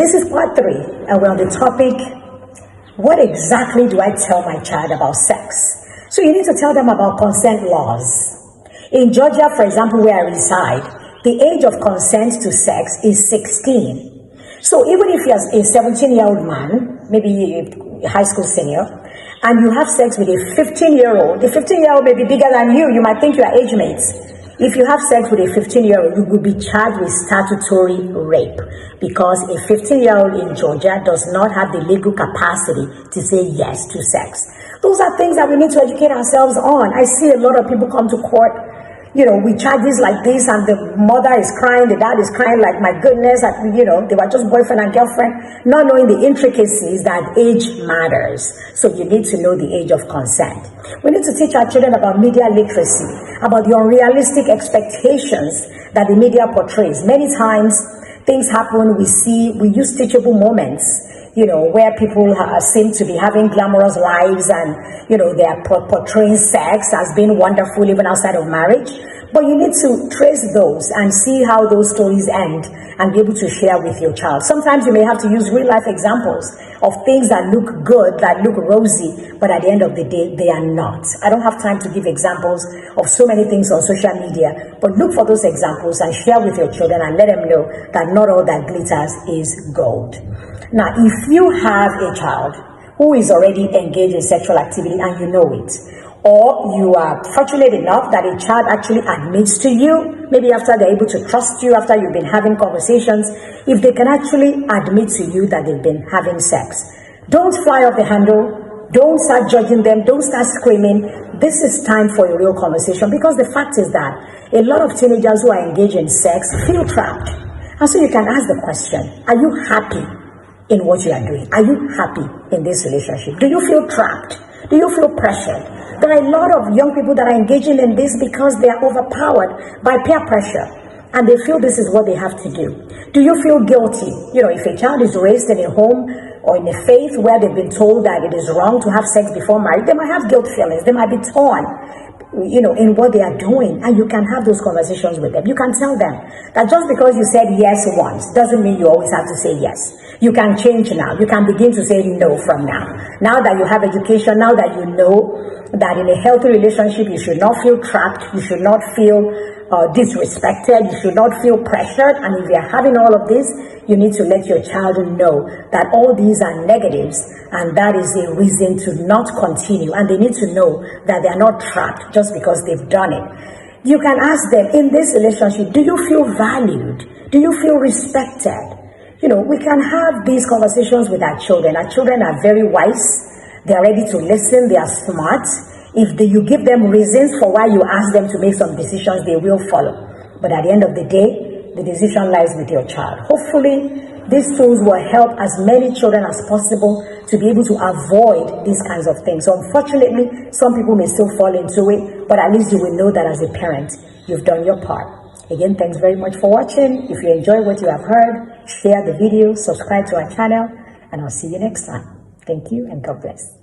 This is part 3, and we're on the topic, what exactly do I tell my child about sex? So you need to tell them about consent laws. In Georgia, for example, where I reside, the age of consent to sex is 16. So even if you're a 17-year-old man, maybe a high school senior, and you have sex with a 15-year-old, the 15-year-old may be bigger than you. You might think you are age mates. If you have sex with a 15-year-old, you will be charged with statutory rape because a 15-year-old in Georgia does not have the legal capacity to say yes to sex. Those are things that we need to educate ourselves on. I see a lot of people come to court, with charges like this, and the mother is crying, the dad is crying like, my goodness, they were just boyfriend and girlfriend, not knowing the intricacies that age matters. So you need to know the age of consent. We need to teach our children about media literacy, about the unrealistic expectations that the media portrays. Many times, things happen, we use teachable moments, where people seem to be having glamorous lives and, they are portraying sex as being wonderful even outside of marriage. But you need to trace those and see how those stories end and be able to share with your child. Sometimes you may have to use real life examples of things that look good, that look rosy, but at the end of the day, they are not. I don't have time to give examples of so many things on social media, but look for those examples and share with your children and let them know that not all that glitters is gold. Now, if you have a child who is already engaged in sexual activity and you know it, or you are fortunate enough that a child actually admits to you, maybe after they're able to trust you, after you've been having conversations, if they can actually admit to you that they've been having sex, don't fly off the handle, don't start judging them, don't start screaming. This is time for a real conversation, because the fact is that a lot of teenagers who are engaged in sex feel trapped. And so you can ask the question, are you happy in what you are doing? Are you happy in this relationship? Do you feel trapped? Do you feel pressured? There are a lot of young people that are engaging in this because they are overpowered by peer pressure and they feel this is what they have to do. Do you feel guilty? If a child is raised in a home or in a faith where they've been told that it is wrong to have sex before marriage, they might have guilt feelings. They might be torn, in what they are doing, and you can have those conversations with them. You can tell them that just because you said yes once doesn't mean you always have to say yes. You can change now. You can begin to say no from now. Now that you have education, now that you know that in a healthy relationship, you should not feel trapped, you should not feel disrespected, you should not feel pressured. And if you're having all of this, you need to let your child know that all these are negatives, and that is a reason to not continue. And they need to know that they are not trapped just because they've done it. You can ask them, in this relationship, do you feel valued? Do you feel respected? We can have these conversations with our children. Our children are very wise. They are ready to listen. They are smart. If you give them reasons for why you ask them to make some decisions, they will follow. But at the end of the day, the decision lies with your child. Hopefully, these tools will help as many children as possible to be able to avoid these kinds of things. So unfortunately, some people may still fall into it, but at least you will know that as a parent, you've done your part. Again, thanks very much for watching. If you enjoy what you have heard, share the video, subscribe to our channel, and I'll see you next time. Thank you and God bless.